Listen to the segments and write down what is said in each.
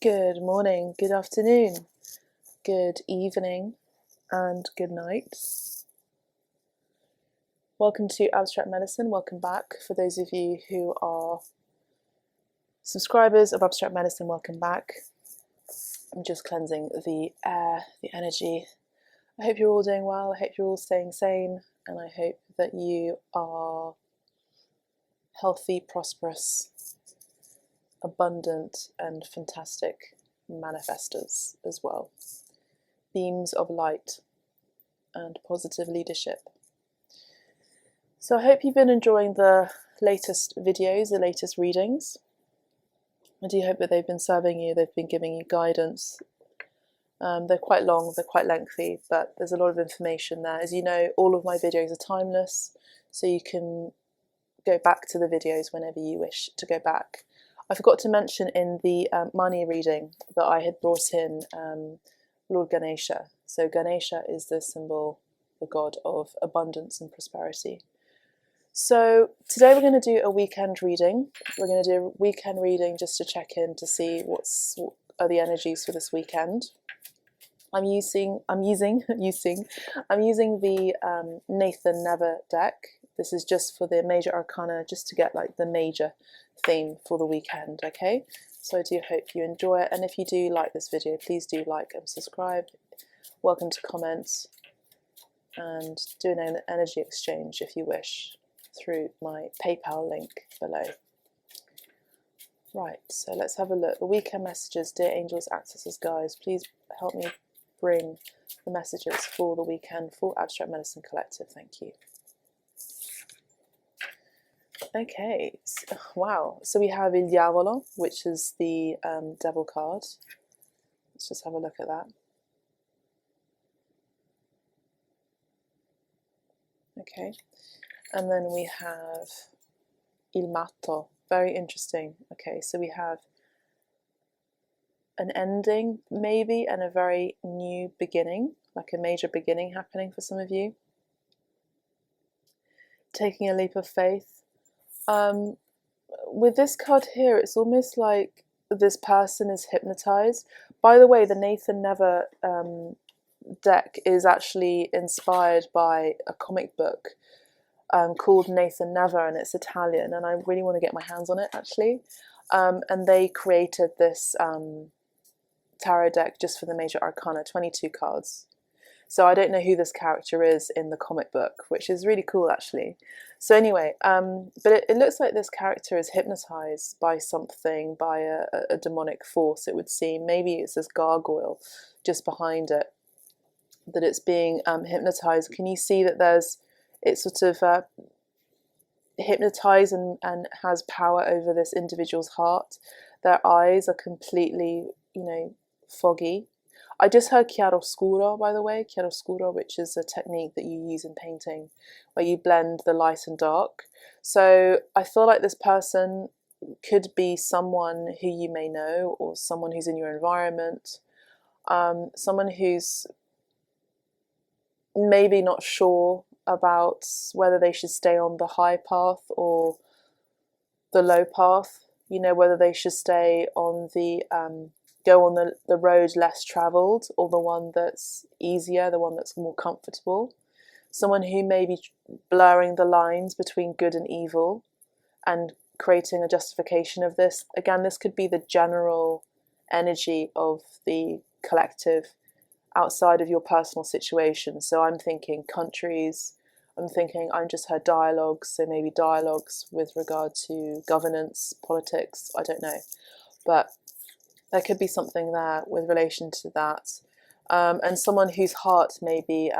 Good morning, good afternoon, good evening, and good night. Welcome to Abstract Medicine. Welcome back. For those of you who are subscribers of Abstract Medicine, welcome back. I'm just cleansing the air, the energy. I hope you're all doing well. I hope you're all staying sane, and I hope that you are healthy, prosperous, abundant, and fantastic manifestors as well. Beams of light and positive leadership. So I hope you've been enjoying the latest videos, the latest readings. I do hope that they've been serving you, they've been giving you guidance. They're quite long, they're quite lengthy, but there's a lot of information there. As you know, all of my videos are timeless, so you can go back to the videos whenever you wish to go back. I forgot to mention in the money reading that I had brought in Lord Ganesha. So Ganesha is the symbol, the god of abundance and prosperity. So today we're going to do a weekend reading. We're going to do a weekend reading just to check in to see what are the energies for this weekend. I'm using the Nathan Never deck. This is just for the major arcana, just to get like the major theme for the weekend, okay? So I do hope you enjoy it, and if you do like this video, please do like and subscribe. Welcome to comment, and do an energy exchange if you wish through my PayPal link below. Right, so let's have a look. The weekend messages, dear angels, ancestors, guides, please help me bring the messages for the weekend for Abstract Medicine Collective. Thank you. Okay, so, wow, so we have Il Diavolo, which is the devil card. Let's just have a look at that. Okay, and then we have Il Matto, very interesting. Okay, so we have an ending maybe and a very new beginning, like a major beginning happening for some of you. Taking a leap of faith. With this card here, it's almost like this person is hypnotized. By the way, the Nathan Never deck is actually inspired by a comic book called Nathan Never, and it's Italian, and I really want to get my hands on it actually. And they created this tarot deck just for the major arcana, 22 cards. So I don't know who this character is in the comic book, which is really cool actually. So anyway, but it looks like this character is hypnotized by something, by a demonic force, it would seem. Maybe it's this gargoyle just behind it, that it's being hypnotized. Can you see that it's sort of hypnotized and has power over this individual's heart? Their eyes are completely, foggy. I just heard chiaroscuro, by the way, chiaroscuro, which is a technique that you use in painting, where you blend the light and dark. So I feel like this person could be someone who you may know, or someone who's in your environment, someone who's maybe not sure about whether they should stay on the high path or the low path, whether they should stay on the go on the road less travelled, or the one that's easier, the one that's more comfortable. Someone who may be blurring the lines between good and evil and creating a justification of this. Again, this could be the general energy of the collective outside of your personal situation. So I'm thinking countries, I just heard dialogues, so maybe dialogues with regard to governance, politics, I don't know. But there could be something there with relation to that. And someone whose heart may be,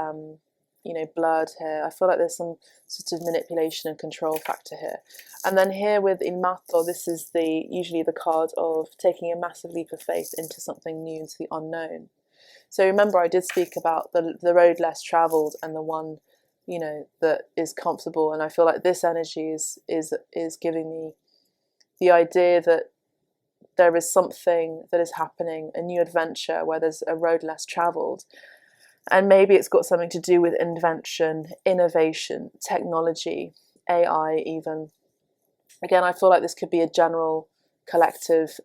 blurred here. I feel like there's some sort of manipulation and control factor here. And then here with Il Matto, this is usually the card of taking a massive leap of faith into something new, into the unknown. So remember, I did speak about the road less travelled and the one, that is comfortable. And I feel like this energy is giving me the idea that there is something that is happening, a new adventure where there's a road less travelled. And maybe it's got something to do with invention, innovation, technology, AI even. Again, I feel like this could be a general collective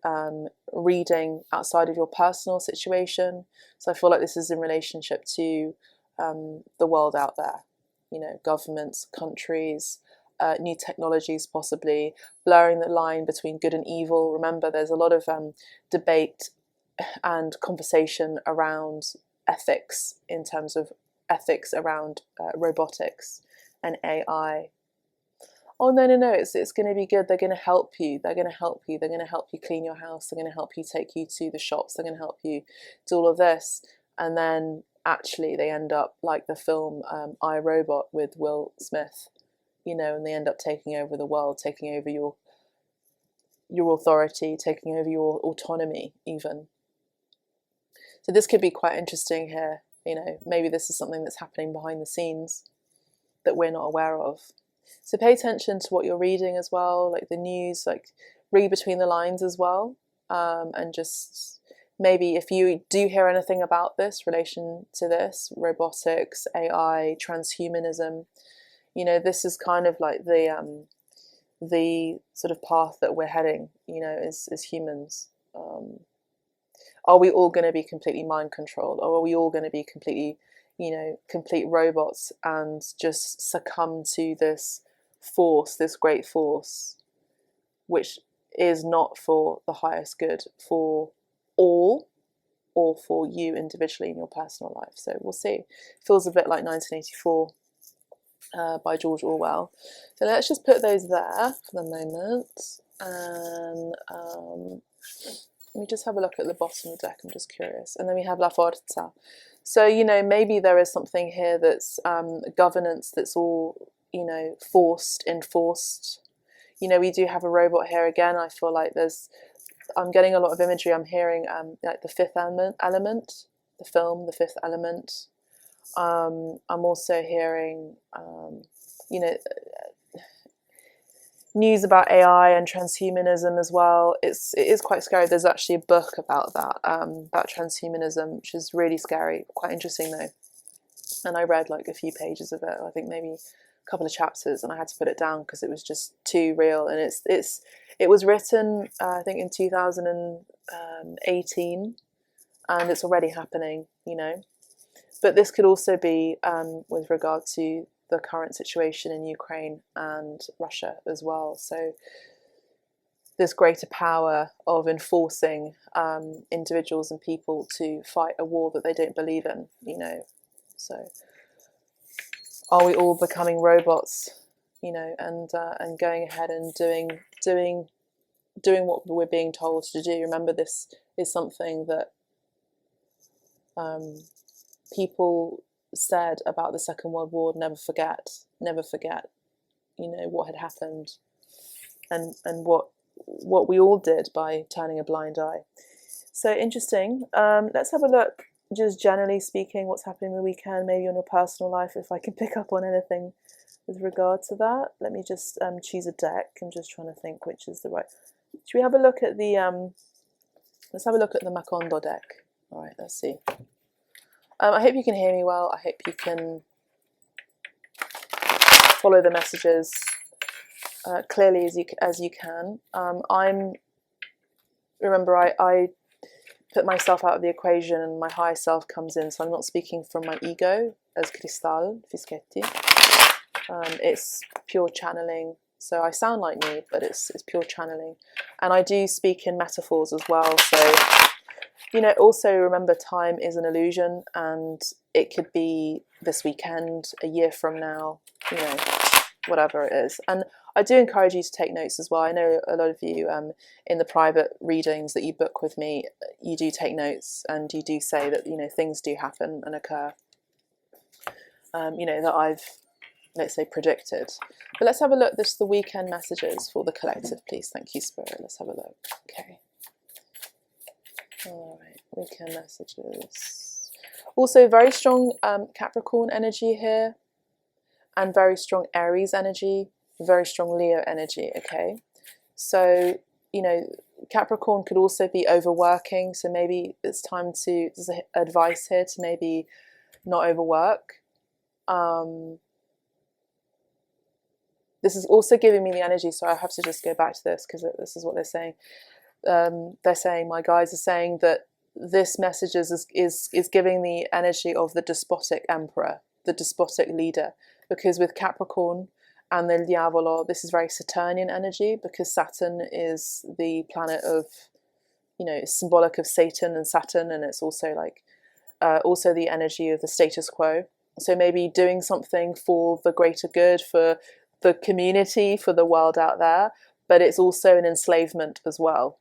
reading outside of your personal situation. So I feel like this is in relationship to the world out there, you know, governments, countries, new technologies, possibly blurring the line between good and evil. Remember, there's a lot of debate and conversation around ethics, in terms of ethics around robotics and AI. Oh, no, it's going to be good. They're going to help you. They're going to help you. They're going to help you clean your house. They're going to help you take you to the shops. They're going to help you do all of this. And then actually they end up like the film I, Robot with Will Smith, you know, and they end up taking over the world, taking over your authority, taking over your autonomy even. So this could be quite interesting here. You know, maybe this is something that's happening behind the scenes that we're not aware of. So pay attention to what you're reading as well, like the news, like read between the lines as well. And just maybe if you do hear anything about this, relation to this, robotics, AI, transhumanism, you know, this is kind of like the sort of path that we're heading, you know, as humans. Are we all going to be completely mind controlled, or are we all going to be completely, you know, complete robots and just succumb to this force, this great force, which is not for the highest good for all, or for you individually in your personal life? So we'll see. Feels a bit like 1984 by George Orwell. So let's just put those there for the moment, and let me just have a look at the bottom of the deck. I'm just curious. And then we have La Forza. So, you know, maybe there is something here that's governance that's all, you know, enforced. You know, we do have a robot here again. I feel like I'm getting a lot of imagery. I'm hearing like the Fifth Element, the film, The Fifth Element. I'm also hearing, you know, news about AI and transhumanism as well. It is quite scary. There's actually a book about that, about transhumanism, which is really scary. Quite interesting though. And I read like a few pages of it. I think maybe a couple of chapters, and I had to put it down because it was just too real. And it was written, I think, in 2018, and it's already happening. You know, but this could also be with regard to the current situation in Ukraine and Russia as well. So this greater power of enforcing individuals and people to fight a war that they don't believe in, you know. So are we all becoming robots, you know, and going ahead and doing what we're being told to do? Remember, this is something that people said about the Second World War: never forget, you know, what had happened, and what we all did by turning a blind eye. So interesting. Let's have a look, just generally speaking, what's happening the weekend, maybe on your personal life, if I can pick up on anything with regard to that. Let me just choose a deck. I'm just trying to think which is the right. Should we have a look at the let's have a look at the Macondo deck. All right, let's see. I hope you can hear me well. I hope you can follow the messages clearly as you can. Remember, I put myself out of the equation and my higher self comes in, so I'm not speaking from my ego as Cristal Fischetti. It's pure channeling, so I sound like me, but it's pure channeling. And I do speak in metaphors as well, so, you know, also remember, time is an illusion, and it could be this weekend, a year from now, you know, whatever it is. And I do encourage you to take notes as well. I know a lot of you in the private readings that you book with me, you do take notes, and you do say that, you know, things do happen and occur, you know, that I've, let's say, predicted. But let's have a look. This is the weekend messages for the collective, please. Thank you, Spirit. Let's have a look. Okay. All right, weekend messages. Also, very strong Capricorn energy here, and very strong Aries energy, very strong Leo energy, okay? So, you know, Capricorn could also be overworking, so maybe it's time to, there's advice here to maybe not overwork. this is also giving me the energy, so I have to just go back to this because this is what they're saying. They're saying, my guides are saying that this message is giving the energy of the despotic emperor, the despotic leader, because with Capricorn and the Diavolo, this is very Saturnian energy, because Saturn is the planet of, you know, it's symbolic of Satan and Saturn, and it's also like also the energy of the status quo. So maybe doing something for the greater good, for the community, for the world out there, but it's also an enslavement as well.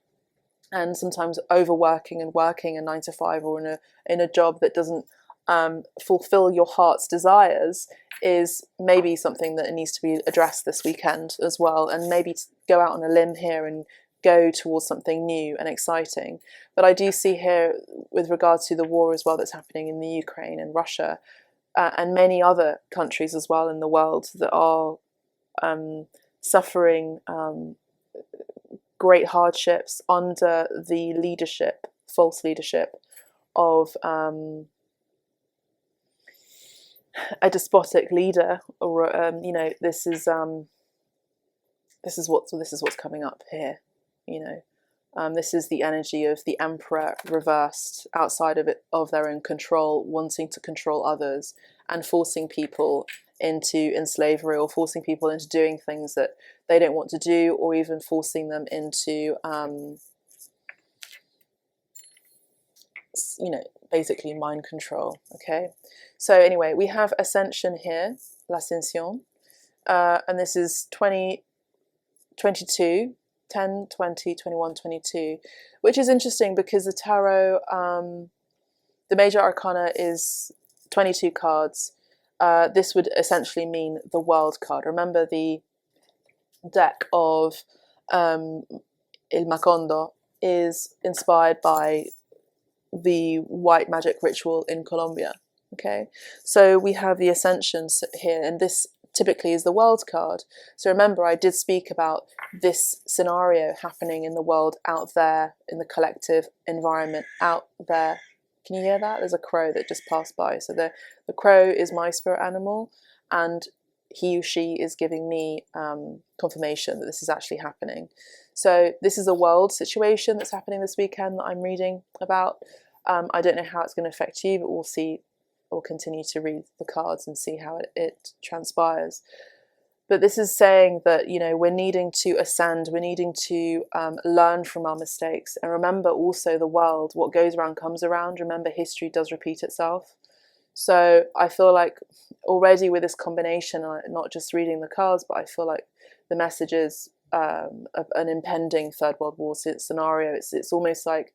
And sometimes overworking and working a 9 to 5 or in a job that doesn't fulfill your heart's desires is maybe something that needs to be addressed this weekend as well, and maybe go out on a limb here and go towards something new and exciting. But I do see here, with regards to the war as well that's happening in the Ukraine and Russia, and many other countries as well in the world that are suffering great hardships under the leadership, false leadership of a despotic leader, or you know, this is what's coming up here. You know, this is the energy of the emperor reversed, outside of their own control, wanting to control others and forcing people into slavery, or forcing people into doing things that they don't want to do, or even forcing them into you know, basically mind control. Okay, so anyway, we have Ascension here, l'Ascension, and this is 2022, 10, 20, 21, 22, which is interesting because the tarot, the major arcana is 22 cards. This would essentially mean the world card. Remember, the deck of Il Macondo is inspired by the white magic ritual in Colombia. Okay, so we have the Ascensions here, and this typically is the world card. So remember, I did speak about this scenario happening in the world out there, in the collective environment out there. Can you hear that? There's a crow that just passed by. So the crow is my spirit animal, and he or she is giving me confirmation that this is actually happening. So this is a world situation that's happening this weekend that I'm reading about. I don't know how it's going to affect you, but we'll see. We'll continue to read the cards and see how it transpires. But this is saying that, you know, we're needing to ascend, we're needing to learn from our mistakes. And remember also the world, what goes around comes around. Remember, history does repeat itself. So I feel like already with this combination, not just reading the cards, but I feel like the messages of an impending Third World War scenario, it's almost like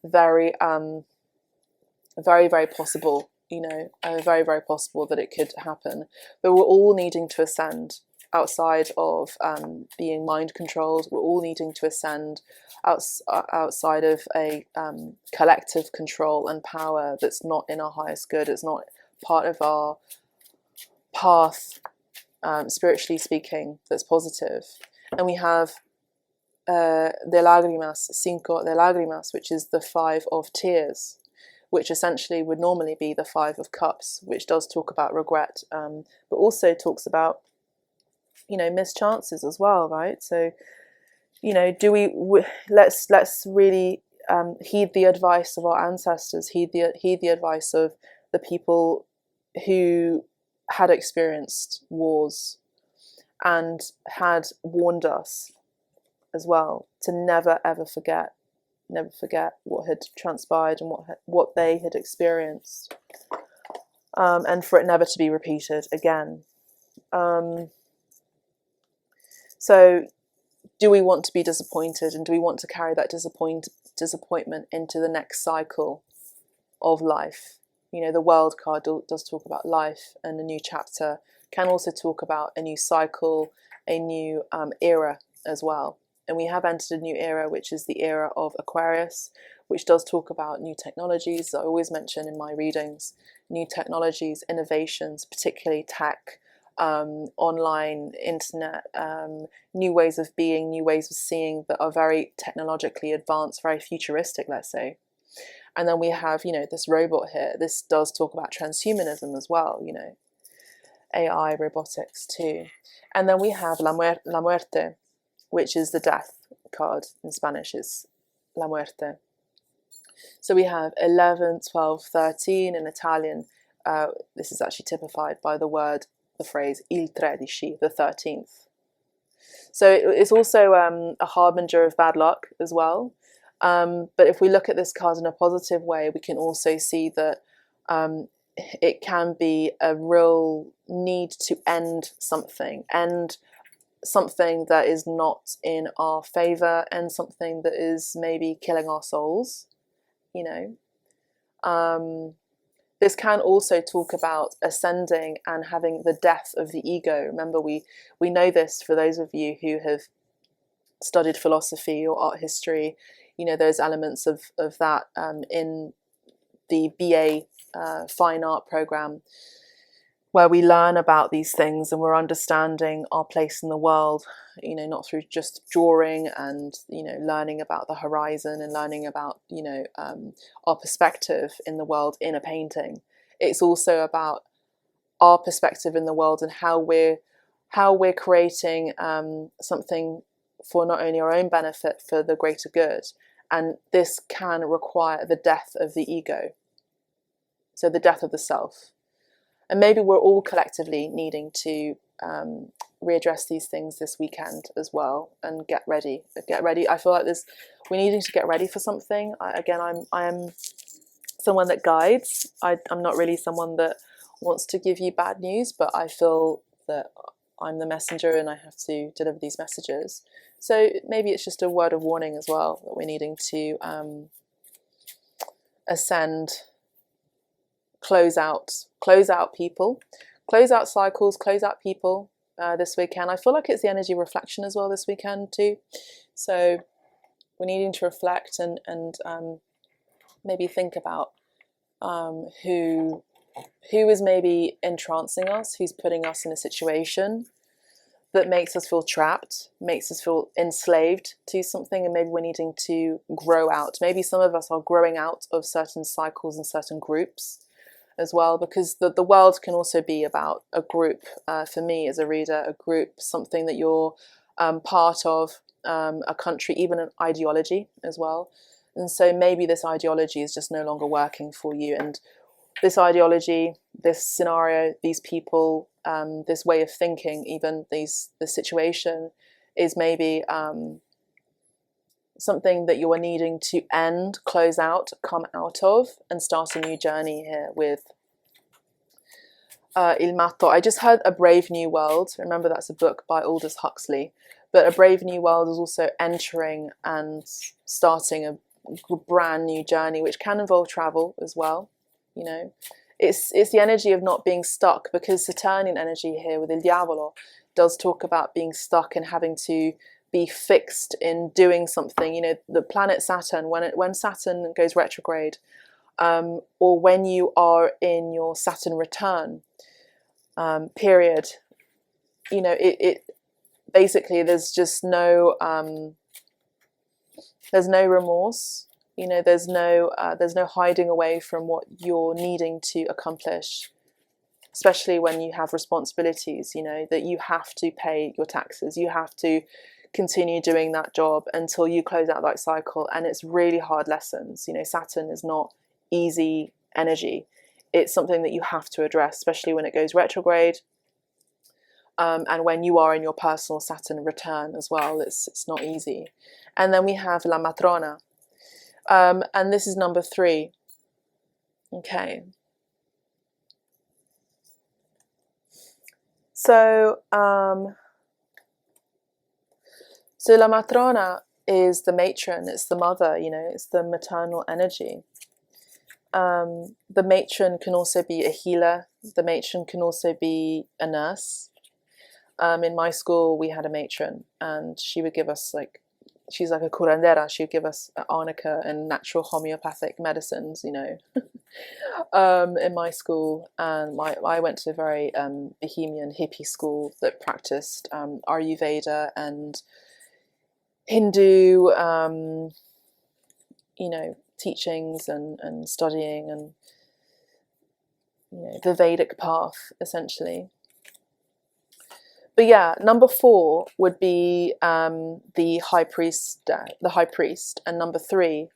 very, very, very possible. You know, very, very possible that it could happen. But we're all needing to ascend outside of being mind controlled. We're all needing to ascend outside of a collective control and power that's not in our highest good. It's not part of our path, spiritually speaking, that's positive. And we have de lágrimas, cinco de lágrimas, which is the 5 of tears, which essentially would normally be the 5 of cups, which does talk about regret, but also talks about, you know, missed chances as well, right? So, you know, let's really heed the advice of our ancestors, heed the advice of the people who had experienced wars and had warned us as well to never ever forget what had transpired and what they had experienced, and for it never to be repeated again. So do we want to be disappointed, and do we want to carry that disappointment into the next cycle of life? You know, the world card does talk about life, and a new chapter can also talk about a new cycle, a new era as well. And we have entered a new era, which is the era of Aquarius, which does talk about new technologies. I always mention in my readings, new technologies, innovations, particularly tech, online, internet, new ways of being, new ways of seeing that are very technologically advanced, very futuristic, let's say. And then we have, you know, this robot here. This does talk about transhumanism as well, you know. AI, robotics too. And then we have la muerte, which is the death card. In Spanish is la muerte. So we have 11, 12, 13 in Italian. This is actually typified by the phrase il 13, the 13th. So it's also a harbinger of bad luck as well. But if we look at this card in a positive way, we can also see that it can be a real need to end something that is not in our favor, and something that is maybe killing our souls, you know. This can also talk about ascending and having the death of the ego. Remember, we know this, for those of you who have studied philosophy or art history, you know, there's elements of that in the BA fine art program, where we learn about these things and we're understanding our place in the world, you know, not through just drawing and, you know, learning about the horizon and learning about, you know, our perspective in the world in a painting. It's also about our perspective in the world and how we're creating something for not only our own benefit, for the greater good. And this can require the death of the ego, so the death of the self. And maybe we're all collectively needing to readdress these things this weekend as well, and get ready. I feel like we're needing to get ready for something. I am someone that guides. I'm not really someone that wants to give you bad news, but I feel that I'm the messenger and I have to deliver these messages. So maybe it's just a word of warning as well, that we're needing to ascend, close out people, close out cycles, close out people this weekend. I feel like it's the energy reflection as well this weekend too. So we're needing to reflect and maybe think about who is maybe entrancing us, who's putting us in a situation that makes us feel trapped, makes us feel enslaved to something, and maybe we're needing to grow out. Maybe some of us are growing out of certain cycles and certain groups as well, because the world can also be about a group. For me as a reader, a group, something that you're part of, a country, even an ideology as well. And so maybe this ideology is just no longer working for you, and this ideology, this scenario, these people, this way of thinking, even the situation is maybe something that you are needing to end, close out, come out of, and start a new journey here with Il Matto. I just heard A Brave New World. Remember, that's a book by Aldous Huxley. But A Brave New World is also entering and starting a brand new journey, which can involve travel as well. You know, it's the energy of not being stuck, because Saturnian energy here with Il Diavolo does talk about being stuck and having to be fixed in doing something. You know, the planet Saturn, when Saturn goes retrograde, or when you are in your Saturn return period, you know, it basically there's just no remorse. You know, there's no hiding away from what you're needing to accomplish, especially when you have responsibilities, you know, that you have to pay your taxes, you have to continue doing that job until you close out that cycle. And it's really hard lessons. You know, Saturn is not easy energy. It's something that you have to address, especially when it goes retrograde, and when you are in your personal Saturn return as well. It's not easy. And then we have La Matrona. And this is number 3. Okay. So La Matrona is the matron, it's the mother, you know, it's the maternal energy. The matron can also be a healer. The matron can also be a nurse. In my school, we had a matron, and she would give us, like, she's like a curandera. She would give us arnica and natural homeopathic medicines, you know, in my school. And I went to a very bohemian hippie school that practiced Ayurveda and Hindu, you know, teachings and studying, and, you know, the Vedic path, essentially. But yeah, number 4 would be the high priest, and number 3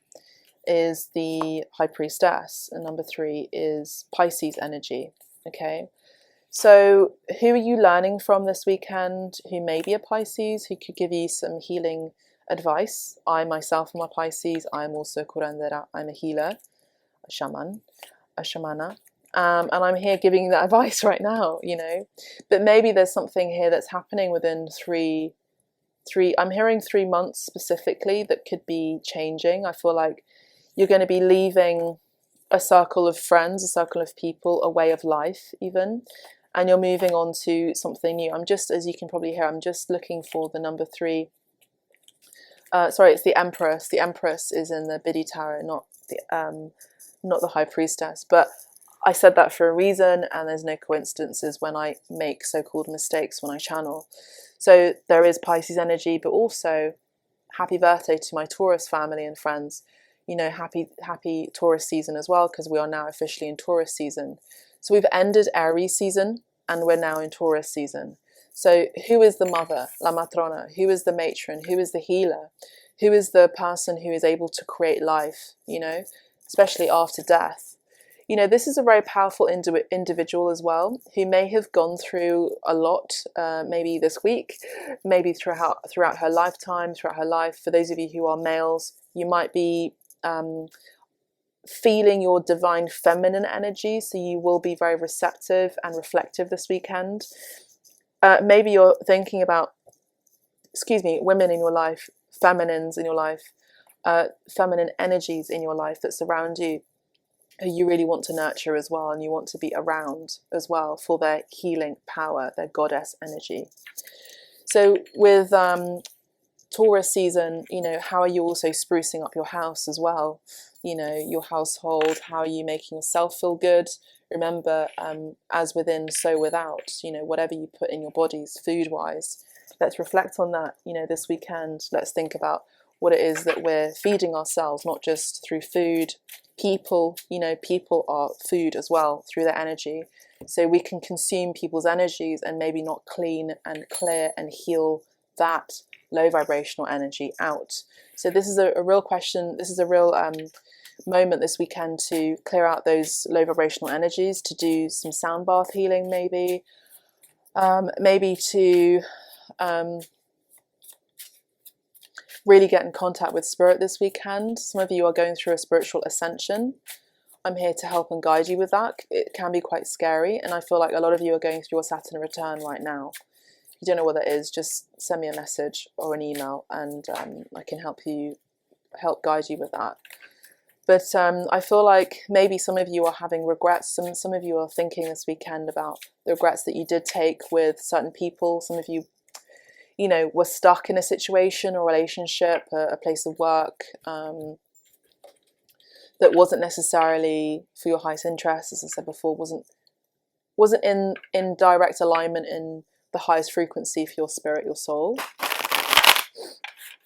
is the high priestess, and number 3 is Pisces energy. Okay, so who are you learning from this weekend who may be a Pisces, who could give you some healing advice? I myself am a Pisces. I'm also curandera. I'm a healer, a shaman, a shamana. And I'm here giving you that advice right now, you know. But maybe there's something here that's happening within I'm hearing 3 months specifically that could be changing. I feel like you're going to be leaving a circle of friends, a circle of people, a way of life even, and you're moving on to something new. I'm just, as you can probably hear, I'm just looking for the number 3. Sorry, it's the Empress. The Empress is in the Biddy Tarot, not the High Priestess. But I said that for a reason, and there's no coincidences when I make so-called mistakes when I channel. So there is Pisces energy, but also happy birthday to my Taurus family and friends. You know, happy Taurus season as well, because we are now officially in Taurus season. So we've ended Aries season and we're now in Taurus season. So who is the mother, la matrona? Who is the matron? Who is the healer? Who is the person who is able to create life, you know, especially after death? You know, this is a very powerful individual as well, who may have gone through a lot, maybe this week, maybe throughout her lifetime, throughout her life. For those of you who are males, you might be feeling your divine feminine energy, so you will be very receptive and reflective this weekend. Maybe you're thinking about, women in your life, feminines in your life, feminine energies in your life that surround you, who you really want to nurture as well, and you want to be around as well for their healing power, their goddess energy. So with Taurus season, you know, how are you also sprucing up your house as well? You know, your household, how are you making yourself feel good? Remember, as within, so without, you know, whatever you put in your bodies food-wise. Let's reflect on that, you know, this weekend. Let's think about what it is that we're feeding ourselves, not just through food. People, you know, people are food as well through their energy. So we can consume people's energies and maybe not clean and clear and heal that low vibrational energy out. So this is a real question. This is a real moment this weekend to clear out those low vibrational energies, to do some sound bath healing, maybe to really get in contact with spirit this weekend. Some of you are going through a spiritual ascension. I'm here to help and guide you with that. It can be quite scary, and I feel like a lot of you are going through your Saturn return right now. If you don't know what that is, just send me a message or an email, and I can help guide you with that. But I feel like maybe some of you are having regrets. Some of you are thinking this weekend about the regrets that you did take with certain people. Some of you, you know, were stuck in a situation or relationship, a place of work that wasn't necessarily for your highest interest, as I said before, wasn't in direct alignment in the highest frequency for your spirit, your soul.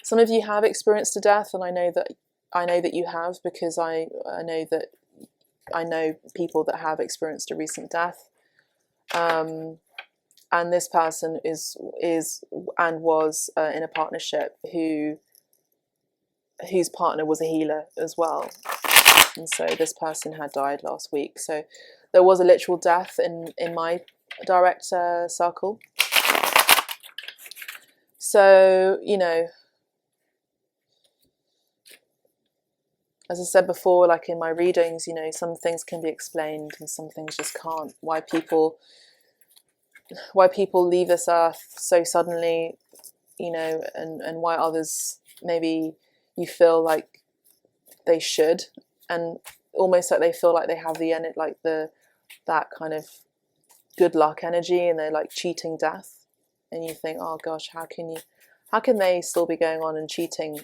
Some of you have experienced a death, and I know that you have, because I know people that have experienced a recent death. And this person is and was in a partnership whose partner was a healer as well, and so this person had died last week. So there was a literal death in my direct circle. So, you know, as I said before, like in my readings, you know, some things can be explained and some things just can't. Why people leave this earth so suddenly, you know, and why others maybe you feel like they should, and almost like they feel like they have that kind of good luck energy, and they're like cheating death, and you think, oh gosh, how can they still be going on and cheating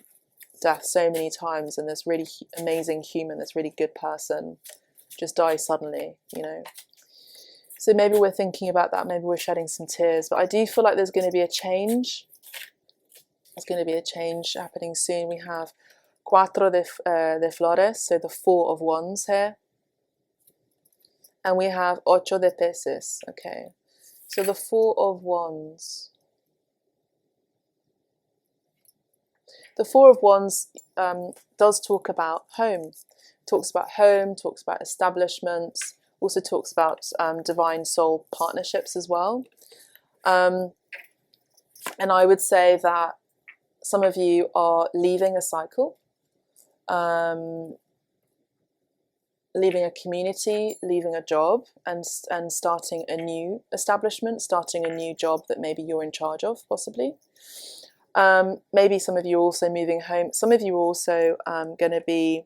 death so many times, and this really amazing human, this really good person just dies suddenly, you know? So maybe we're thinking about that, maybe we're shedding some tears, but I do feel like there's going to be a change. There's going to be a change happening soon. We have Cuatro de Flores, so the 4 of Wands here. And we have Ocho de Peces, okay. So the Four of Wands. The Four of Wands does talk about home. Talks about home, talks about establishments, also talks about divine soul partnerships as well. And I would say that some of you are leaving a cycle, leaving a community, leaving a job, and starting a new establishment, starting a new job that maybe you're in charge of, possibly. Maybe some of you are also moving home. Some of you are also going to be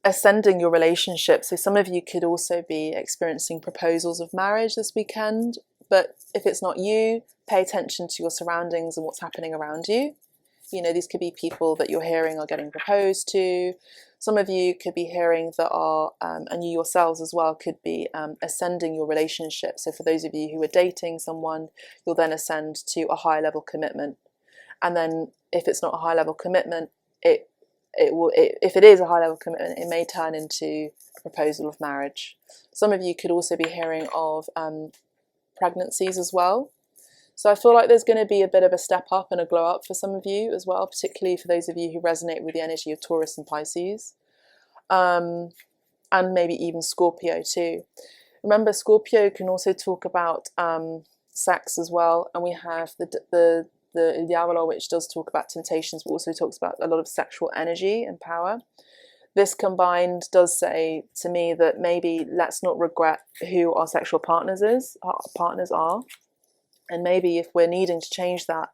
ascending your relationship. So some of you could also be experiencing proposals of marriage this weekend. But if it's not you, pay attention to your surroundings and what's happening around you. You know, these could be people that you're hearing are getting proposed to. Some of you could be hearing that are, and you yourselves as well, could be ascending your relationship. So for those of you who are dating someone, you'll then ascend to a high level commitment. And then if it's not a high level commitment, if it is a high level commitment, it may turn into a proposal of marriage. Some of you could also be hearing of pregnancies as well. So I feel like there's going to be a bit of a step up and a glow up for some of you as well, particularly for those of you who resonate with the energy of Taurus and Pisces, and maybe even Scorpio too. Remember, Scorpio can also talk about sex as well, and we have the Il Diavolo, which does talk about temptations, but also talks about a lot of sexual energy and power. This combined does say to me that maybe let's not regret who our sexual partners are. And maybe if we're needing to change that,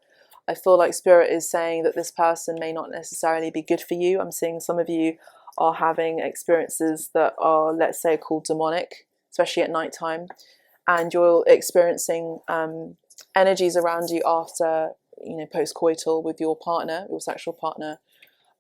I feel like Spirit is saying that this person may not necessarily be good for you. I'm seeing some of you are having experiences that are, let's say, called demonic, especially at nighttime. And you're experiencing energies around you after, post-coital with your partner, your sexual partner.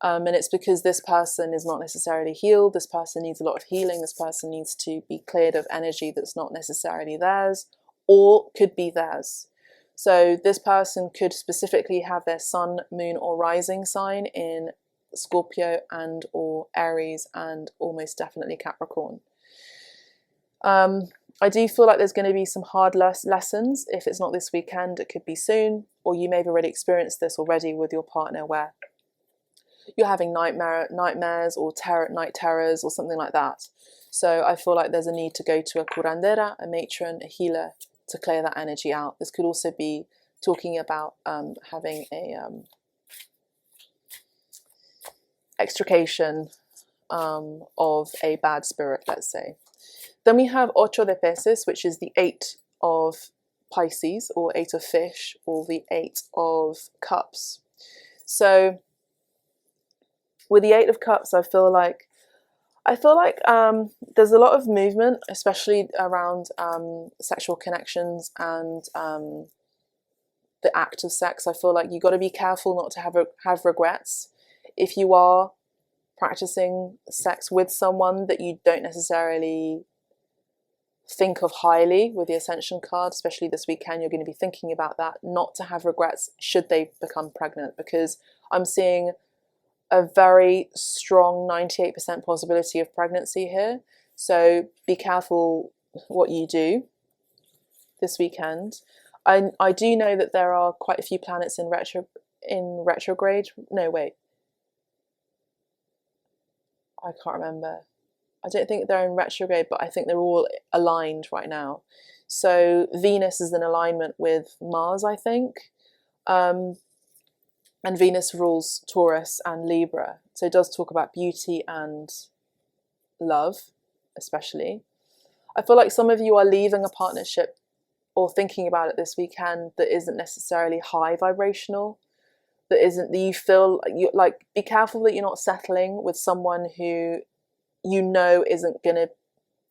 And it's because this person is not necessarily healed. This person needs a lot of healing. This person needs to be cleared of energy that's not necessarily theirs, or could be theirs. So this person could specifically have their sun, moon, or rising sign in Scorpio and or Aries, and almost definitely Capricorn. I do feel like there's going to be some hard lessons. If it's not this weekend, it could be soon, or you may have already experienced this already with your partner, where you're having nightmares or night terrors or something like that. So I feel like there's a need to go to a curandera, a matron, a healer, to clear that energy out. This could also be talking about having a extrication of a bad spirit, let's say. Then we have Ocho de Peces, which is the 8 of Pisces, or 8 of fish, or the 8 of cups. So with the 8 of cups, I feel like there's a lot of movement, especially around sexual connections and the act of sex. I feel like you've got to be careful not to have regrets. If you are practicing sex with someone that you don't necessarily think of highly with the Ascension card, especially this weekend, you're going to be thinking about that, not to have regrets should they become pregnant, because I'm seeing a very strong 98% possibility of pregnancy here. So be careful what you do this weekend. I do know that there are quite a few planets in retrograde. No, wait. I can't remember. I don't think they're in retrograde, but I think they're all aligned right now. So Venus is in alignment with Mars, I think. And Venus rules Taurus and Libra. So it does talk about beauty and love, especially. I feel like some of you are leaving a partnership or thinking about it this weekend that isn't necessarily high vibrational, that you feel like, be careful that you're not settling with someone who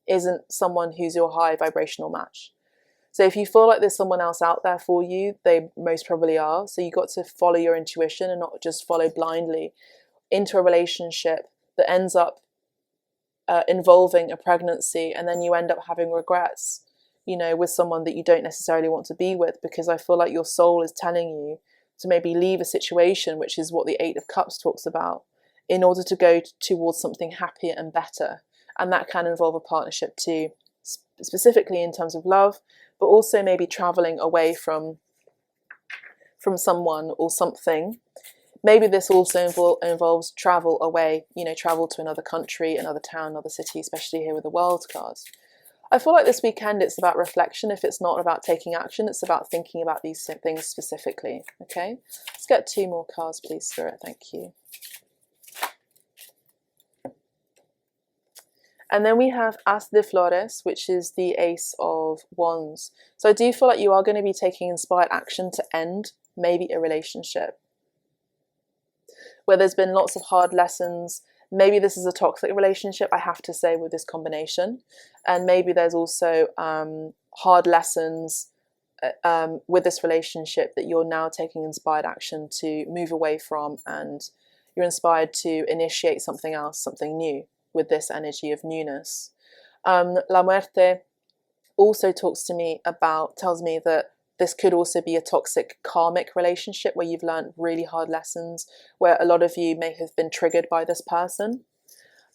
isn't someone who's your high vibrational match. So if you feel like there's someone else out there for you, they most probably are. So you got to follow your intuition and not just follow blindly into a relationship that ends up involving a pregnancy, and then you end up having regrets, with someone that you don't necessarily want to be with, because I feel like your soul is telling you to maybe leave a situation, which is what the 8 of Cups talks about, in order to go towards something happier and better. and that can involve a partnership too, specifically in terms of love, but also maybe traveling away from someone or something. Maybe this also involves travel away, you know, travel to another country, another town, another city, especially here with the World card. I feel like this weekend it's about reflection. If it's not about taking action, it's about thinking about these things specifically. Okay, let's get 2 more cards, please, Spirit. Thank you. And then we have As de Flores, which is the Ace of Wands. So I do feel like you are going to be taking inspired action to end maybe a relationship where there's been lots of hard lessons. Maybe this is a toxic relationship, I have to say, with this combination. And maybe there's also hard lessons with this relationship that you're now taking inspired action to move away from, and you're inspired to initiate something else, something new, with this energy of newness. La Muerte also tells me that this could also be a toxic karmic relationship where you've learned really hard lessons, where a lot of you may have been triggered by this person.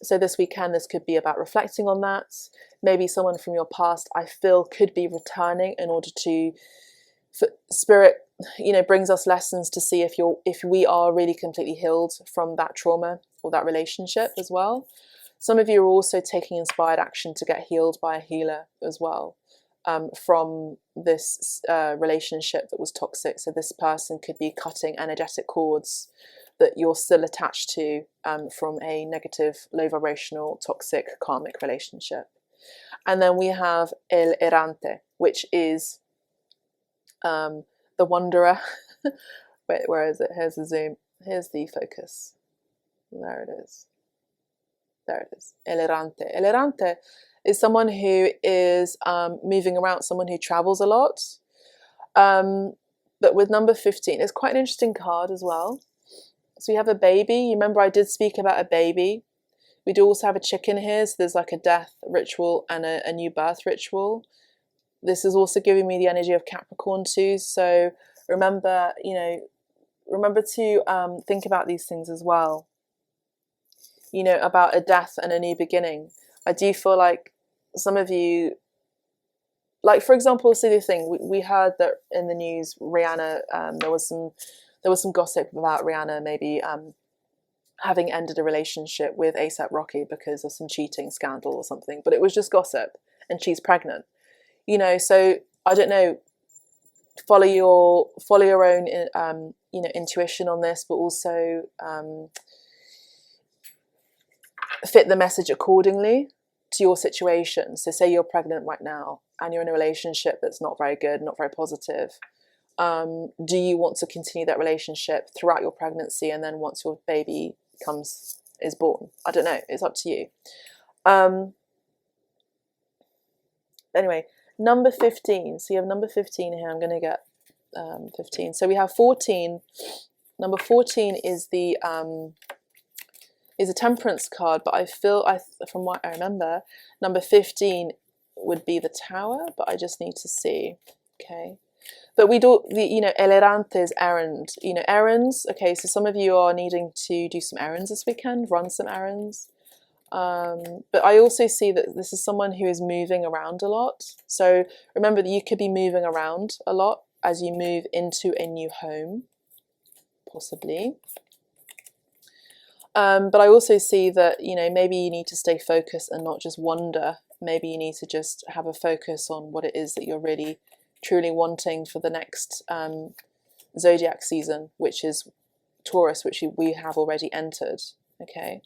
So this weekend, this could be about reflecting on that. Maybe someone from your past, I feel, could be returning in order to, Spirit, you know, brings us lessons to see if we are really completely healed from that trauma or that relationship as well. Some of you are also taking inspired action to get healed by a healer as well, from this relationship that was toxic. So this person could be cutting energetic cords that you're still attached to from a negative, low vibrational, toxic, karmic relationship. And then we have El Errante, which is the wanderer. Wait, where is it? Here's the zoom. Here's the focus. There it is. There it is. El Errante. El Errante is someone who is moving around, someone who travels a lot. But with number 15, it's quite an interesting card as well. So we have a baby. You remember I did speak about a baby. We do also have a chicken here. So there's like a death ritual and a new birth ritual. This is also giving me the energy of Capricorn too. So remember, you know, remember to think about these things as well. You know, about a death and a new beginning. I do feel like some of you, like for example, see the thing, we heard that in the news, Rihanna, there was some gossip about Rihanna maybe having ended a relationship with A$AP Rocky because of some cheating scandal or something, but it was just gossip, and she's pregnant. You know, so I don't know. Follow your own, you know, intuition on this, but also fit the message accordingly to your situation. So say you're pregnant right now and you're in a relationship that's not very good, not very positive. Do you want to continue that relationship throughout your pregnancy, and then once your baby is born? I don't know, it's up to you. Anyway, number 15. So you have number 15 here. I'm going to get 15. So we have 14. Number 14 is a temperance card, but I feel, from what I remember, number 15 would be the Tower, but I just need to see. Okay, but we do you know, El Errante's errand, you know, errands. Okay, so some of you are needing to do some errands this weekend, run some errands. But I also see that this is someone who is moving around a lot. So remember that you could be moving around a lot as you move into a new home, possibly. But I also see that, you know, maybe you need to stay focused and not just wander. Maybe you need to just have a focus on what it is that you're really, truly wanting for the next zodiac season, which is Taurus, which we have already entered. Okay.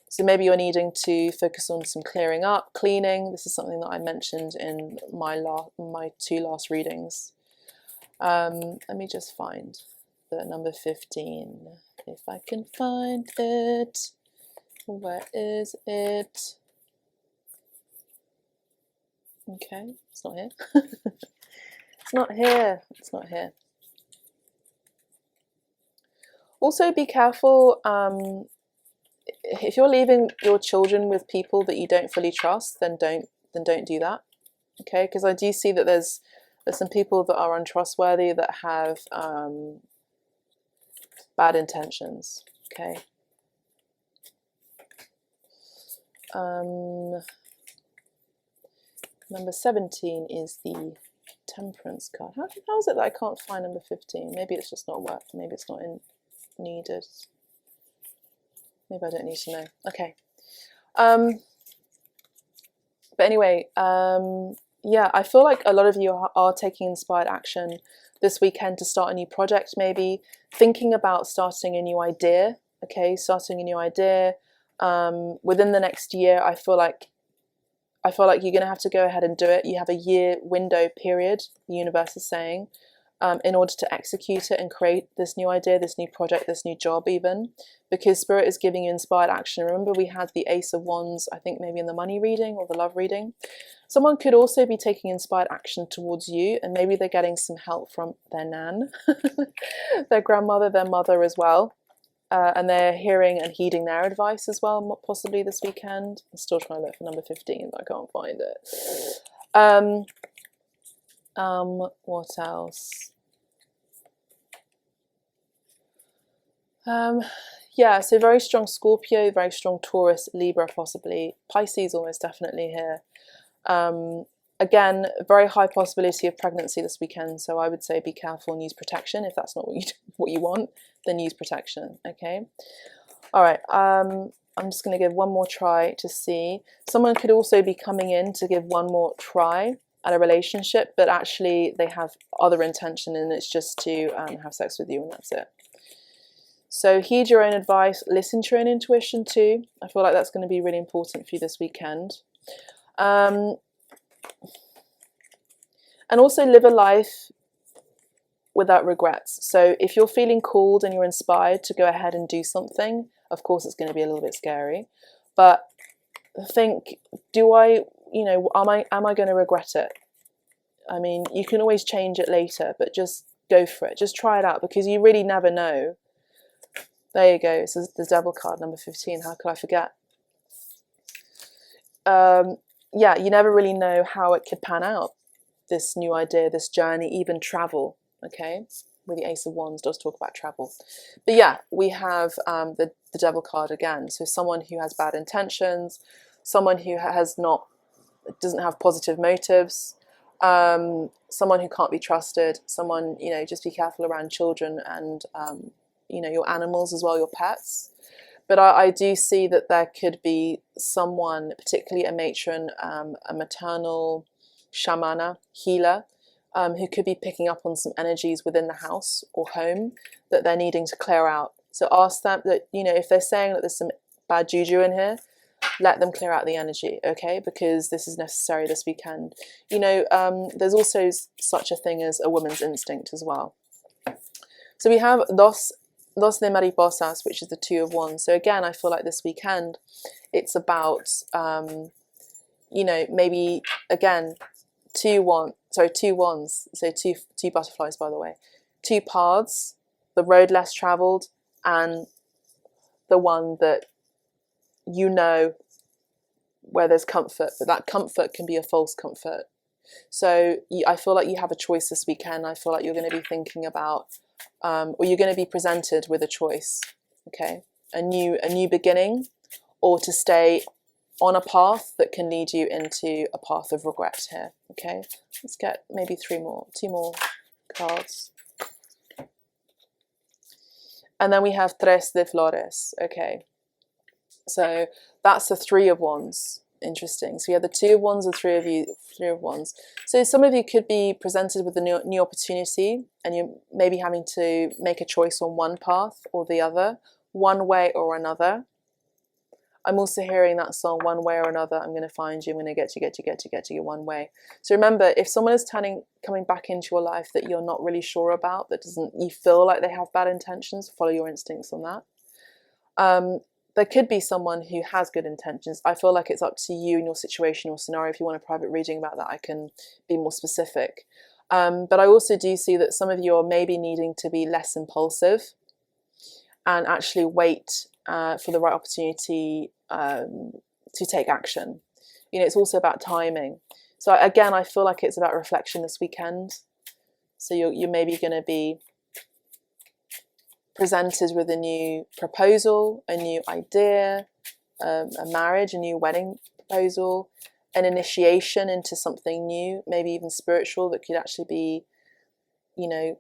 So maybe you're needing to focus on some clearing up, cleaning. This is something that I mentioned in my 2 last readings. Let me just find the number 15. If I can find it. Where is it? Okay, it's not here. It's not here. It's not here. Also, be careful. If you're leaving your children with people that you don't fully trust, then don't do that. Okay, because I do see that there's some people that are untrustworthy, that have bad intentions. Okay. Number 17 is the Temperance card. How is it that I can't find number 15? Maybe it's just not worked. Maybe it's not needed. Maybe I don't need to know. Okay. But anyway, yeah, I feel like a lot of you are taking inspired action this weekend to start a new project, maybe thinking about starting a new idea. Okay, starting a new idea within the next year. I feel like you're going to have to go ahead and do it. You have a year window period, the universe is saying, in order to execute it and create this new idea, this new project, this new job even, because Spirit is giving you inspired action. Remember, we had the Ace of Wands, I think maybe in the money reading or the love reading. Someone could also be taking inspired action towards you, and maybe they're getting some help from their nan, their grandmother, their mother as well. And they're hearing and heeding their advice as well, possibly this weekend. I'm still trying to look for number 15, but I can't find it. What else? Yeah, so very strong Scorpio, very strong Taurus, Libra possibly, Pisces almost definitely here. Again, very high possibility of pregnancy this weekend, so I would say be careful and use protection. If that's not what you want, then use protection, okay? All right, I'm just going to give one more try to see. Someone could also be coming in to give one more try at a relationship, but actually they have other intention and it's just to have sex with you, and that's it. So heed your own advice, listen to your own intuition too. I feel like that's going to be really important for you this weekend. And also live a life without regrets. So if you're feeling called and you're inspired to go ahead and do something, of course it's going to be a little bit scary, but think, am I going to regret it? I mean, you can always change it later, but just go for it. Just try it out, because you really never know. There you go. This is the Devil card, number 15. How could I forget? Yeah, you never really know how it could pan out. This new idea, this journey, even travel, okay? With the Ace of Wands does talk about travel. But yeah, we have the Devil card again. So someone who has bad intentions, someone who doesn't have positive motives, someone who can't be trusted, someone, just be careful around children and, your animals as well, your pets. But I do see that there could be someone, particularly a matron, a maternal shamana, healer, who could be picking up on some energies within the house or home that they're needing to clear out. So ask them that, if they're saying that there's some bad juju in here, let them clear out the energy, okay? Because this is necessary this weekend. There's also such a thing as a woman's instinct as well. So we have dos de mariposas, which is the Two of Wands. So again, I feel like this weekend, it's about, maybe, again, two wands, so two butterflies, by the way, two paths, the road less traveled and the one that where there's comfort, but that comfort can be a false comfort. So I feel like you have a choice this weekend. I feel like you're going to be thinking about, or you're going to be presented with a choice, okay? A new beginning, or to stay on a path that can lead you into a path of regret here, okay? Let's get maybe two more cards. And then we have Tres de Flores, okay? So that's the Three of Wands. Interesting. So we have the Two of Wands and Three of Wands. So some of you could be presented with a new opportunity, and you're maybe having to make a choice on one path or the other, one way or another. I'm also hearing that song, One Way or Another, I'm going to find you, I'm going to get you one way. So remember, if someone is coming back into your life that you're not really sure about, you feel like they have bad intentions, follow your instincts on that. There could be someone who has good intentions. I feel like it's up to you and your situation or scenario. If you want a private reading about that, I can be more specific. But I also do see that some of you are maybe needing to be less impulsive and actually wait for the right opportunity to take action. It's also about timing. So again, I feel like it's about reflection this weekend. So you're maybe going to be presented with a new proposal, a new idea, a marriage, a new wedding proposal, an initiation into something new, maybe even spiritual, that could actually be, you know,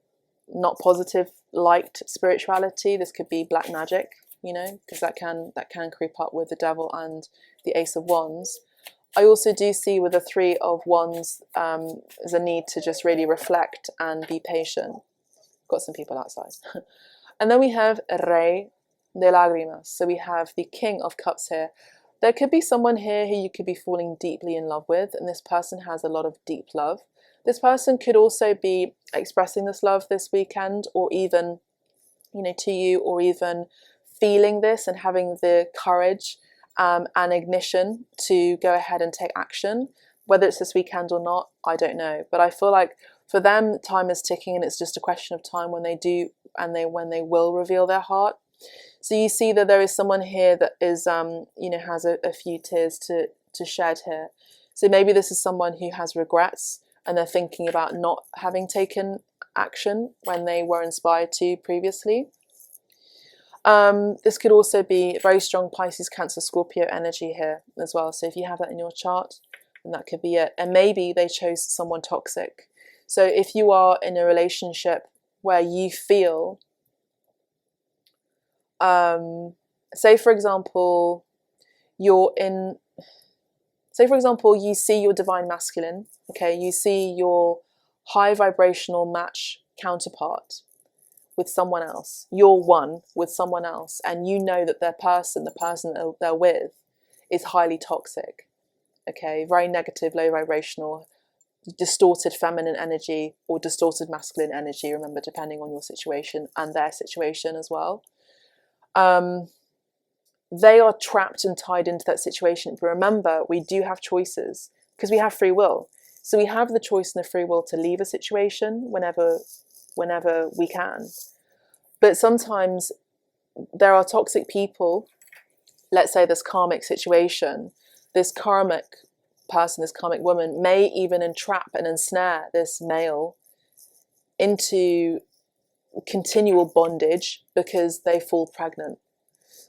not positive liked spirituality. This could be black magic, you know, because that can creep up with the devil and the Ace of Wands. I also do see with the Three of Wands, there's a need to just really reflect and be patient. Got some people outside. And then we have Rey de Lágrimas. So we have the King of Cups here. There could be someone here who you could be falling deeply in love with, and this person has a lot of deep love. This person could also be expressing this love this weekend, or even, you know, to you, or even feeling this and having the courage and ignition to go ahead and take action. Whether it's this weekend or not, I don't know. But I feel like for them, time is ticking, and it's just a question of time when they do, and when they will reveal their heart. So you see that there is someone here that is, you know, has a few tears to shed here. So maybe this is someone who has regrets, and they're thinking about not having taken action when they were inspired to previously. This could also be very strong Pisces, Cancer, Scorpio energy here as well. So if you have that in your chart, then that could be it. And maybe they chose someone toxic. So if you are in a relationship where you feel, say for example, you see your divine masculine, okay, you see your high vibrational match counterpart with someone else, you're one with someone else, and you know that the person that they're with is highly toxic, okay, very negative, low vibrational, distorted feminine energy or distorted masculine energy, remember, depending on your situation and their situation as well. They are trapped and tied into that situation. But remember, we do have choices because we have free will. So we have the choice and the free will to leave a situation whenever we can. But sometimes there are toxic people, let's say this karmic situation, this karmic person, this karmic woman may even entrap and ensnare this male into continual bondage because they fall pregnant.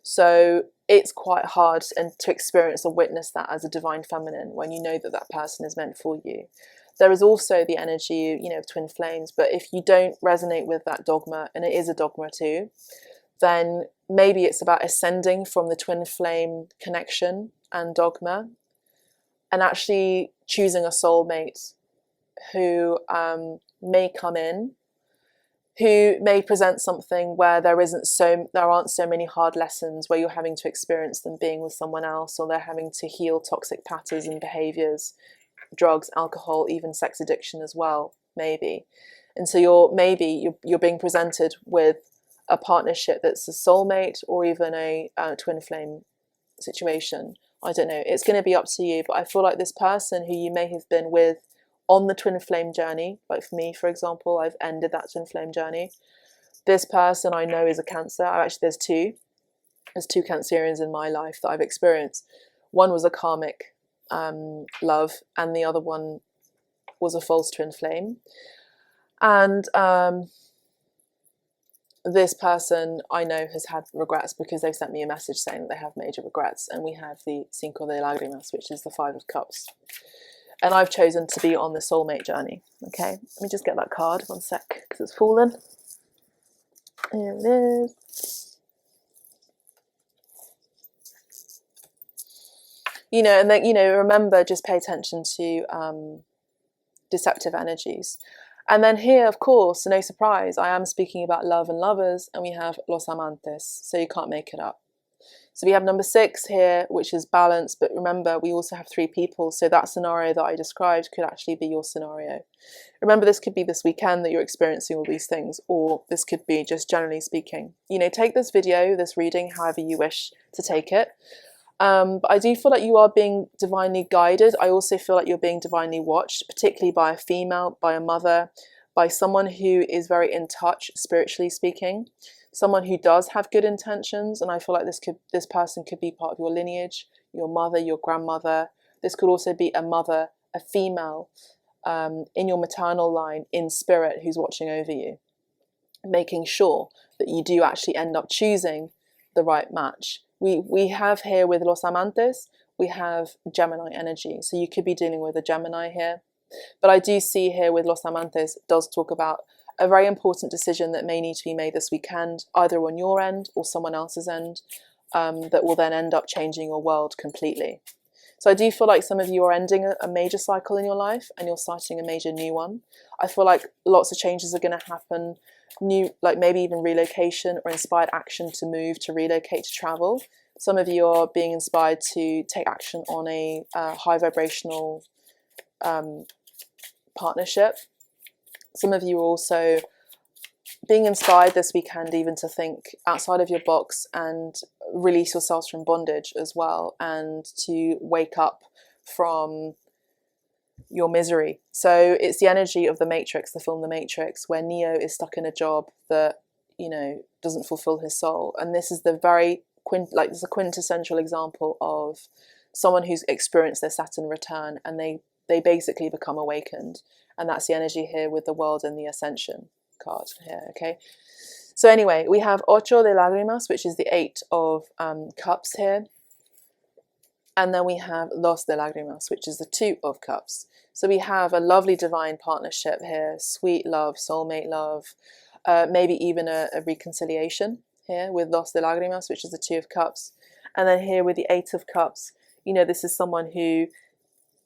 So it's quite hard to experience or witness that as a divine feminine when you know that that person is meant for you. There is also the energy, you know, of twin flames, but if you don't resonate with that dogma, and it is a dogma too, then maybe it's about ascending from the twin flame connection and dogma and actually choosing a soulmate who may come in, who may present something where there aren't so many hard lessons where you're having to experience them being with someone else, or they're having to heal toxic patterns and behaviors, drugs, alcohol, even sex addiction as well, maybe. And so you're being presented with a partnership that's a soulmate or even a twin flame situation. I don't know. It's going to be up to you. But I feel like this person who you may have been with on the twin flame journey, like for me, for example, I've ended that twin flame journey. This person I know is a Cancer. Actually, there's two Cancerians in my life that I've experienced. One was a karmic love, and the other one was a false twin flame. And this person I know has had regrets because they've sent me a message saying that they have major regrets. And we have the Cinco de Lágrimas, which is the Five of Cups. And I've chosen to be on the soulmate journey. Okay, let me just get that card, one sec, because it's fallen. Here it is. You know, and then, you know, remember, just pay attention to deceptive energies. And then here, of course, no surprise, I am speaking about love and lovers, and we have Los Amantes, so you can't make it up. So we have number 6 here, which is balance, but remember, we also have 3 people, so that scenario that I described could actually be your scenario. Remember, this could be this weekend that you're experiencing all these things, or this could be just generally speaking. You know, take this video, this reading, however you wish to take it. But I do feel like you are being divinely guided. I also feel like you're being divinely watched, particularly by a female, by a mother, by someone who is very in touch, spiritually speaking. Someone who does have good intentions, and I feel like this person could be part of your lineage, your mother, your grandmother. This could also be a mother, a female, in your maternal line, in spirit, who's watching over you, making sure that you do actually end up choosing the right match we have here with Los Amantes, we have Gemini energy. So you could be dealing with a Gemini here. But I do see here with Los Amantes, it does talk about a very important decision that may need to be made this weekend, either on your end or someone else's end, that will then end up changing your world completely. So I do feel like some of you are ending a major cycle in your life and you're starting a major new one. I feel like lots of changes are going to happen, new, like maybe even relocation or inspired action to move, to relocate, to travel. Some of you are being inspired to take action on a high vibrational partnership. Some of you are also being inspired this weekend even to think outside of your box and release yourselves from bondage as well, and to wake up from your misery. So it's the energy of the Matrix, the film The Matrix, where Neo is stuck in a job that, you know, doesn't fulfill his soul. And this is the very it's a quintessential example of someone who's experienced their Saturn return and they basically become awakened. And that's the energy here with the World and the Ascension card here, okay? So anyway, we have Ocho de Lágrimas, which is the 8 of Cups here. And then we have Dos de Lágrimas, which is the 2 of Cups. So we have a lovely divine partnership here, sweet love, soulmate love, maybe even a reconciliation here with Dos de Lágrimas, which is the 2 of Cups. And then here with the 8 of Cups, you know, this is someone who,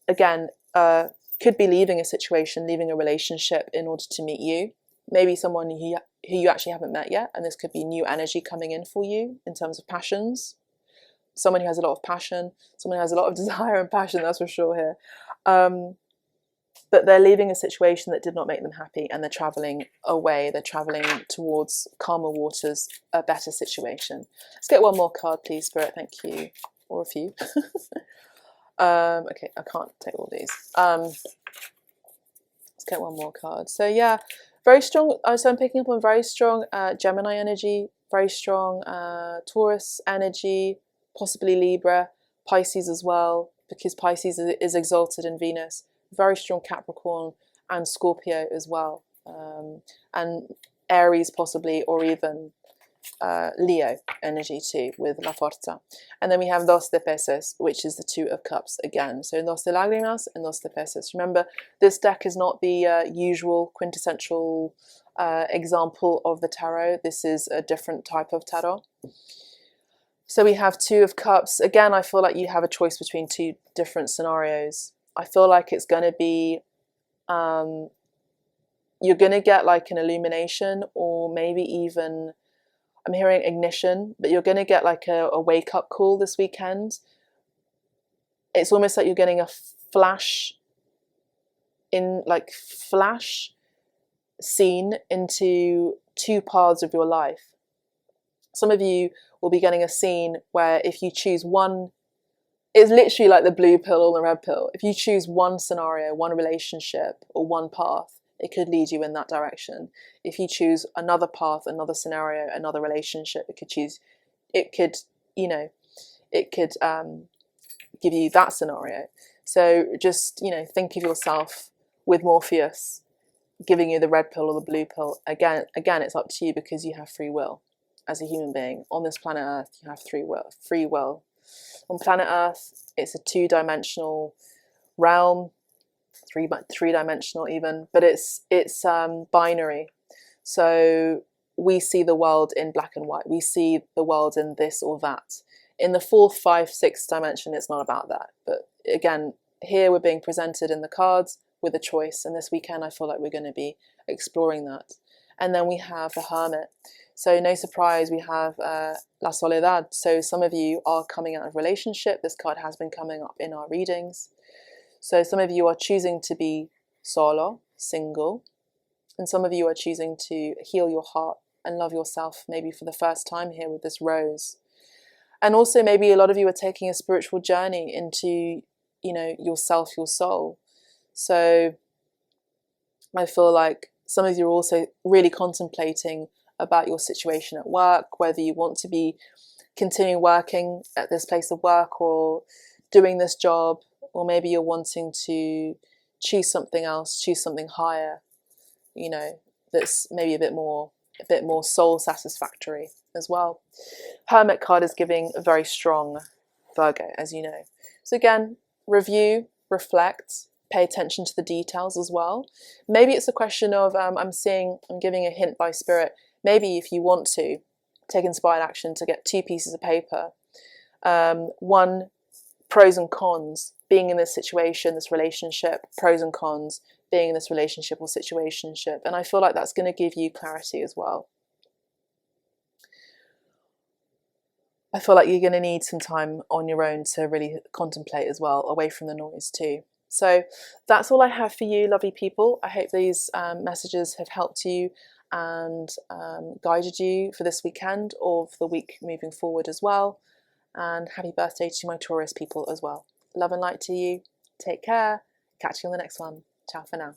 again, could be leaving a situation, leaving a relationship in order to meet you. Maybe someone who you actually haven't met yet, and this could be new energy coming in for you in terms of passions. Someone who has a lot of passion, someone who has a lot of desire and passion, that's for sure here. But they're leaving a situation that did not make them happy, and they're traveling away. They're traveling towards calmer waters, a better situation. Let's get one more card, please, Spirit. Thank you. Or a few. Okay, I can't take all these. Let's get one more card. So yeah, very strong. So I'm picking up on very strong Gemini energy, very strong Taurus energy, possibly Libra, Pisces as well, because Pisces is exalted in Venus. Very strong Capricorn and Scorpio as well, and Aries possibly, or even Leo energy too with La Forza. And then we have Dos de Peces, which is the 2 of Cups again. So Dos de Lágrimas and Dos de Peces. Remember, this deck is not the usual quintessential example of the tarot. This is a different type of tarot. So we have 2 of Cups. Again, I feel like you have a choice between 2 different scenarios. I feel like it's going to be, you're going to get like an illumination, or maybe even, I'm hearing ignition, but you're going to get like a wake-up call this weekend. It's almost like you're getting a flash scene into 2 paths of your life. Some of you will be getting a scene where if you choose one, it's literally like the blue pill or the red pill. If you choose one scenario, one relationship, or one path, it could lead you in that direction. If you choose another path, another scenario, another relationship, it could give you that scenario. So just, you know, think of yourself with Morpheus giving you the red pill or the blue pill. Again, it's up to you, because you have free will as a human being. On this planet Earth, you have free will. On planet Earth, it's a 2-dimensional realm, three-dimensional even, but it's binary. So we see the world in black and white. We see the world in this or that. In the 4th, 5th, 6th dimension, it's not about that. But again, here we're being presented in the cards with a choice, and this weekend I feel like we're going to be exploring that. And then we have the Hermit. So no surprise, we have La Soledad. So some of you are coming out of relationship. This card has been coming up in our readings. So some of you are choosing to be solo, single, and some of you are choosing to heal your heart and love yourself, maybe for the first time here with this rose. And also maybe a lot of you are taking a spiritual journey into, you know, yourself, your soul. So I feel like some of you are also really contemplating about your situation at work, whether you want to be continuing working at this place of work or doing this job, or maybe you're wanting to choose something else, choose something higher, you know, that's maybe a bit more a bit more soul satisfactory as well. Hermit card is giving a very strong Virgo, as you know. So again, review, reflect, pay attention to the details as well. Maybe it's a question of, I'm giving a hint by spirit, maybe if you want to take inspired action to get 2 pieces of paper. One, pros and cons, being in this situation, this relationship, pros and cons, being in this relationship or situationship. And I feel like that's going to give you clarity as well. I feel like you're going to need some time on your own to really contemplate as well, away from the noise too. So that's all I have for you, lovely people. I hope these messages have helped you and guided you for this weekend or for the week moving forward as well. And happy birthday to my Taurus people as well. Love and light to you. Take care. Catch you on the next one. Ciao for now.